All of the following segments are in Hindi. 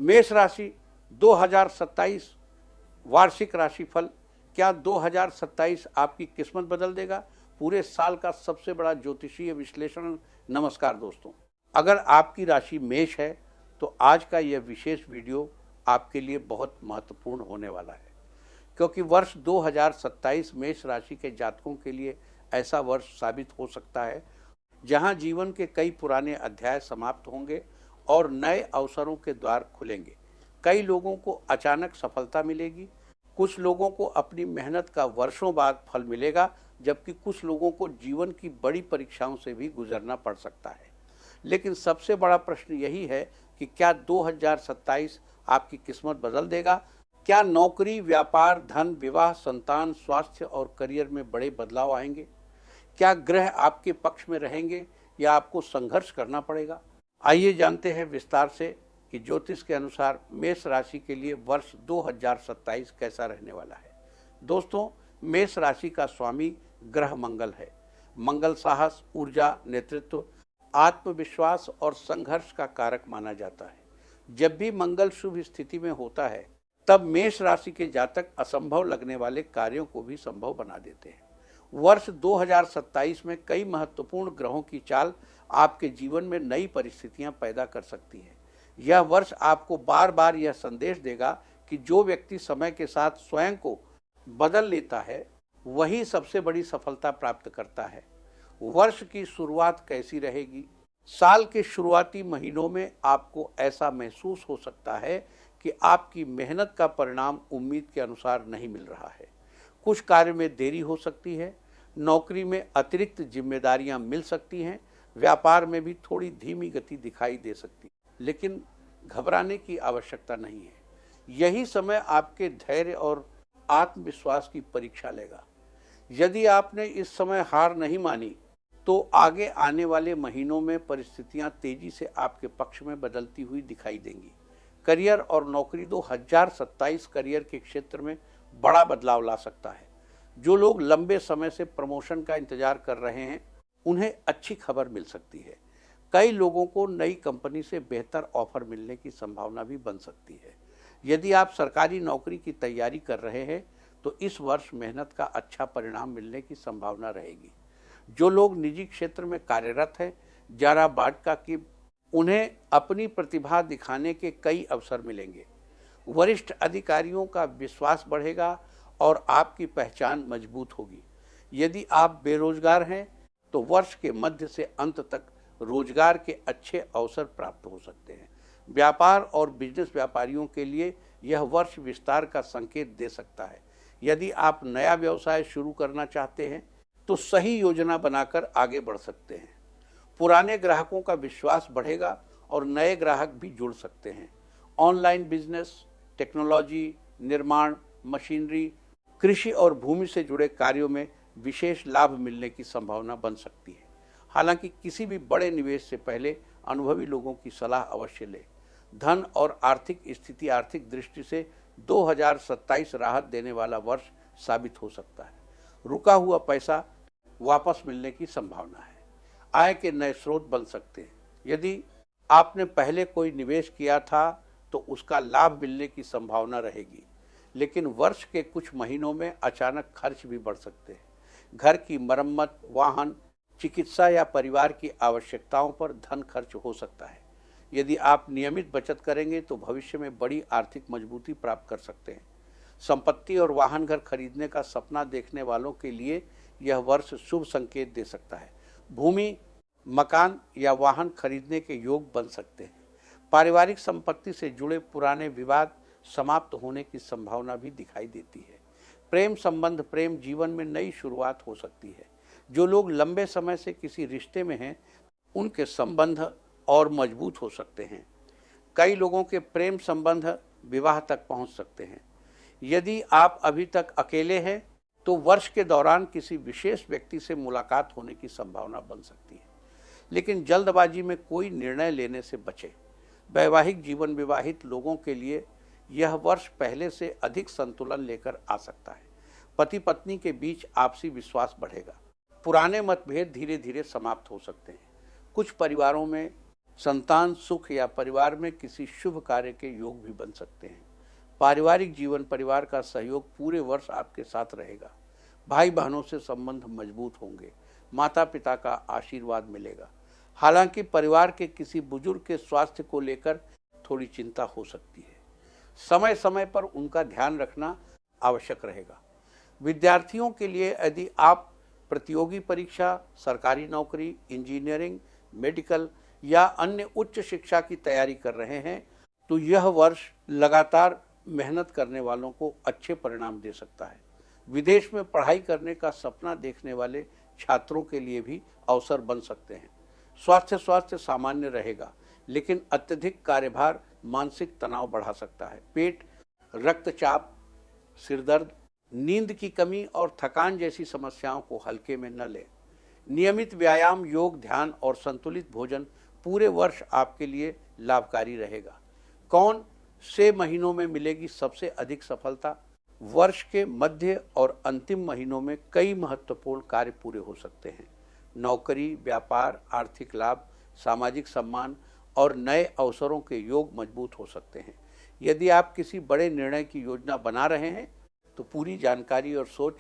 मेष राशि 2027 वार्षिक राशिफल। क्या 2027 आपकी किस्मत बदल देगा? पूरे साल का सबसे बड़ा ज्योतिषीय विश्लेषण। नमस्कार दोस्तों, अगर आपकी राशि मेष है तो आज का यह विशेष वीडियो आपके लिए बहुत महत्वपूर्ण होने वाला है, क्योंकि वर्ष 2027 मेष राशि के जातकों के लिए ऐसा वर्ष साबित हो सकता है जहां जीवन के कई पुराने अध्याय समाप्त होंगे और नए अवसरों के द्वार खुलेंगे। कई लोगों को अचानक सफलता मिलेगी, कुछ लोगों को अपनी मेहनत का वर्षों बाद फल मिलेगा, जबकि कुछ लोगों को जीवन की बड़ी परीक्षाओं से भी गुजरना पड़ सकता है। लेकिन सबसे बड़ा प्रश्न यही है कि क्या 2027 आपकी किस्मत बदल देगा? क्या नौकरी, व्यापार, धन, विवाह, संतान, स्वास्थ्य और करियर में बड़े बदलाव आएंगे? क्या ग्रह आपके पक्ष में रहेंगे या आपको संघर्ष करना पड़ेगा? आइए जानते हैं विस्तार से कि ज्योतिष के अनुसार मेष राशि के लिए वर्ष 2027 कैसा रहने वाला है। दोस्तों, मेष राशि का स्वामी ग्रह मंगल है। मंगल साहस, ऊर्जा, नेतृत्व, आत्मविश्वास और संघर्ष का कारक माना जाता है। जब भी मंगल शुभ स्थिति में होता है तब मेष राशि के जातक असंभव लगने वाले कार्यों को भी संभव बना देते हैं। वर्ष 2027 में कई महत्वपूर्ण ग्रहों की चाल आपके जीवन में नई परिस्थितियां पैदा कर सकती है। यह वर्ष आपको बार बार यह संदेश देगा कि जो व्यक्ति समय के साथ स्वयं को बदल लेता है वही सबसे बड़ी सफलता प्राप्त करता है। वर्ष की शुरुआत कैसी रहेगी? साल के शुरुआती महीनों में आपको ऐसा महसूस हो सकता है कि आपकी मेहनत का परिणाम उम्मीद के अनुसार नहीं मिल रहा है। कुछ कार्य में देरी हो सकती है, नौकरी में अतिरिक्त जिम्मेदारियां मिल सकती हैं, व्यापार में भी थोड़ी धीमी गति दिखाई दे सकती है। लेकिन घबराने की आवश्यकता नहीं है। यही समय आपके धैर्य और आत्मविश्वास की परीक्षा लेगा। यदि आपने इस समय हार नहीं मानी तो आगे आने वाले महीनों में परिस्थितियां तेजी से आपके पक्ष में बदलती हुई दिखाई देंगी। करियर और नौकरी 2027 करियर के क्षेत्र में बड़ा बदलाव ला सकता है। जो लोग लंबे समय से प्रमोशन का इंतजार कर रहे हैं उन्हें अच्छी खबर मिल सकती है। कई लोगों को नई कंपनी से बेहतर ऑफर मिलने की संभावना भी बन सकती है। यदि आप सरकारी नौकरी की तैयारी कर रहे हैं तो इस वर्ष मेहनत का अच्छा परिणाम मिलने की संभावना रहेगी। जो लोग निजी क्षेत्र में कार्यरत हैं, जरा बांटका कि उन्हें अपनी प्रतिभा दिखाने के कई अवसर मिलेंगे। वरिष्ठ अधिकारियों का विश्वास बढ़ेगा और आपकी पहचान मजबूत होगी। यदि आप बेरोजगार हैं तो वर्ष के मध्य से अंत तक रोजगार के अच्छे अवसर प्राप्त हो सकते हैं। व्यापार और बिजनेस व्यापारियों के लिए यह वर्ष विस्तार का संकेत दे सकता है। यदि आप नया व्यवसाय शुरू करना चाहते हैं तो सही योजना बनाकर आगे बढ़ सकते हैं। पुराने ग्राहकों का विश्वास बढ़ेगा और नए ग्राहक भी जुड़ सकते हैं। ऑनलाइन बिजनेस, टेक्नोलॉजी, निर्माण, मशीनरी, कृषि और भूमि से जुड़े कार्यों में विशेष लाभ मिलने की संभावना बन सकती है। हालांकि किसी भी बड़े निवेश से पहले अनुभवी लोगों की सलाह अवश्य लें। धन और आर्थिक स्थिति आर्थिक दृष्टि से 2027 राहत देने वाला वर्ष साबित हो सकता है। रुका हुआ पैसा वापस मिलने की संभावना है। आय के नए स्रोत बन सकते हैं। यदि आपने पहले कोई निवेश किया था तो उसका लाभ मिलने की संभावना रहेगी। लेकिन वर्ष के कुछ महीनों में अचानक खर्च भी बढ़ सकते हैं। घर की मरम्मत, वाहन, चिकित्सा या परिवार की आवश्यकताओं पर धन खर्च हो सकता है। यदि आप नियमित बचत करेंगे तो भविष्य में बड़ी आर्थिक मजबूती प्राप्त कर सकते हैं। संपत्ति और वाहन घर खरीदने का सपना देखने वालों के लिए यह वर्ष शुभ संकेत दे सकता है। भूमि, मकान या वाहन खरीदने के योग बन सकते हैं। पारिवारिक संपत्ति से जुड़े पुराने विवाद समाप्त होने की संभावना भी दिखाई देती है। प्रेम संबंध, प्रेम जीवन में नई शुरुआत हो सकती है। जो लोग लंबे समय से किसी रिश्ते में हैं उनके संबंध और मजबूत हो सकते हैं। कई लोगों के प्रेम संबंध विवाह तक पहुंच सकते हैं। यदि आप अभी तक अकेले हैं तो वर्ष के दौरान किसी विशेष व्यक्ति से मुलाकात होने की संभावना बन सकती है। लेकिन जल्दबाजी में कोई निर्णय लेने से बचें। वैवाहिक जीवन, विवाहित लोगों के लिए यह वर्ष पहले से अधिक संतुलन लेकर आ सकता है। पति पत्नी के बीच आपसी विश्वास बढ़ेगा। पुराने मतभेद धीरे धीरे समाप्त हो सकते हैं। कुछ परिवारों में संतान सुख या परिवार में किसी शुभ कार्य के योग भी बन सकते हैं। पारिवारिक जीवन, परिवार का सहयोग पूरे वर्ष आपके साथ रहेगा। भाई बहनों से संबंध मजबूत होंगे। माता पिता का आशीर्वाद मिलेगा। हालांकि परिवार के किसी बुजुर्ग के स्वास्थ्य को लेकर थोड़ी चिंता हो सकती है। समय समय पर उनका ध्यान रखना आवश्यक रहेगा। विद्यार्थियों के लिए यदि आप प्रतियोगी परीक्षा, सरकारी नौकरी, इंजीनियरिंग, मेडिकल या अन्य उच्च शिक्षा की तैयारी कर रहे हैं तो यह वर्ष लगातार मेहनत करने वालों को अच्छे परिणाम दे सकता है। विदेश में पढ़ाई करने का सपना देखने वाले छात्रों के लिए भी अवसर बन सकते हैं। स्वास्थ्य सामान्य रहेगा, लेकिन अत्यधिक कार्यभार मानसिक तनाव बढ़ा सकता है। पेट, रक्तचाप, सिरदर्द, नींद की कमी और थकान जैसी समस्याओं को हल्के में न लें। नियमित व्यायाम, योग, ध्यान और संतुलित भोजन पूरे वर्ष आपके लिए लाभकारी रहेगा। कौन से महीनों में मिलेगी सबसे अधिक सफलता? वर्ष के मध्य और अंतिम महीनों में कई महत्वपूर्ण कार्य पूरे हो सकते हैं। नौकरी, व्यापार, आर्थिक लाभ, सामाजिक सम्मान और नए अवसरों के योग मजबूत हो सकते हैं। यदि आप किसी बड़े निर्णय की योजना बना रहे हैं तो पूरी जानकारी और सोच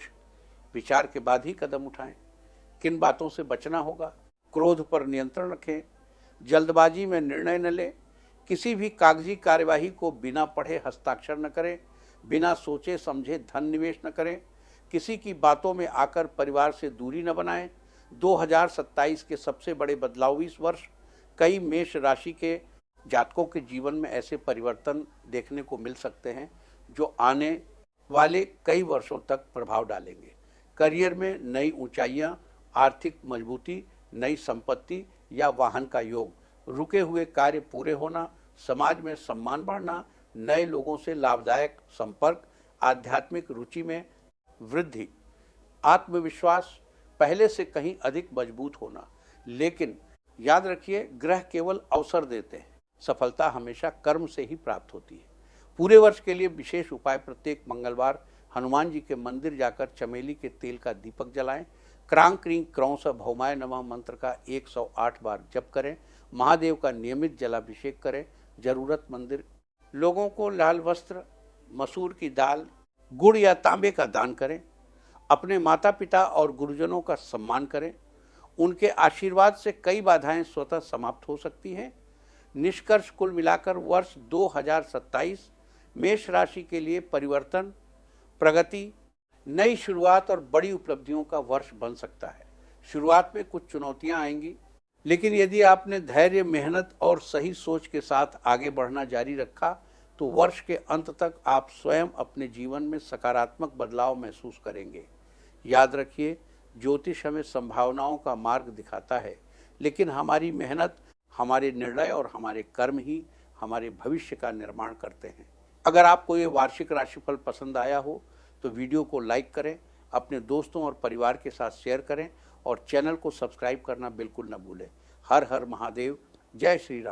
विचार के बाद ही कदम उठाएं। किन बातों से बचना होगा? क्रोध पर नियंत्रण रखें। जल्दबाजी में निर्णय न लें। किसी भी कागजी कार्यवाही को बिना पढ़े हस्ताक्षर न करें। बिना सोचे समझे धन निवेश न करें। किसी की बातों में आकर परिवार से दूरी न बनाएं। 2027 के सबसे बड़े बदलाव इस वर्ष कई मेष राशि के जातकों के जीवन में ऐसे परिवर्तन देखने को मिल सकते हैं जो आने वाले कई वर्षों तक प्रभाव डालेंगे। करियर में नई ऊंचाइयां, आर्थिक मजबूती, नई संपत्ति या वाहन का योग, रुके हुए कार्य पूरे होना, समाज में सम्मान बढ़ना, नए लोगों से लाभदायक संपर्क, आध्यात्मिक रुचि में वृद्धि, आत्मविश्वास पहले से कहीं अधिक मजबूत होना। लेकिन याद रखिए, ग्रह केवल अवसर देते हैं, सफलता हमेशा कर्म से ही प्राप्त होती है। पूरे वर्ष के लिए विशेष उपाय: प्रत्येक मंगलवार हनुमान जी के मंदिर जाकर चमेली के तेल का दीपक जलाएं। क्रांग क्रीं क्रौंस भौमाय नमः मंत्र का 108 बार जप करें। महादेव का नियमित जलाभिषेक करें। जरूरतमंद लोगों को लाल वस्त्र, मसूर की दाल, गुड़ या तांबे का दान करें। अपने माता पिता और गुरुजनों का सम्मान करें। उनके आशीर्वाद से कई बाधाएं स्वतः समाप्त हो सकती हैं। निष्कर्ष, कुल मिलाकर वर्ष 2027 मेष राशि के लिए परिवर्तन, प्रगति, नई शुरुआत और बड़ी उपलब्धियों का वर्ष बन सकता है। शुरुआत में कुछ चुनौतियां आएंगी, लेकिन यदि आपने धैर्य, मेहनत और सही सोच के साथ आगे बढ़ना जारी रखा तो वर्ष के अंत तक आप स्वयं अपने जीवन में सकारात्मक बदलाव महसूस करेंगे। याद रखिए, ज्योतिष हमें संभावनाओं का मार्ग दिखाता है, लेकिन हमारी मेहनत, हमारे निर्णय और हमारे कर्म ही हमारे भविष्य का निर्माण करते हैं। अगर आपको ये वार्षिक राशिफल पसंद आया हो तो वीडियो को लाइक करें, अपने दोस्तों और परिवार के साथ शेयर करें और चैनल को सब्सक्राइब करना बिल्कुल न भूलें। हर हर महादेव। जय श्री राम।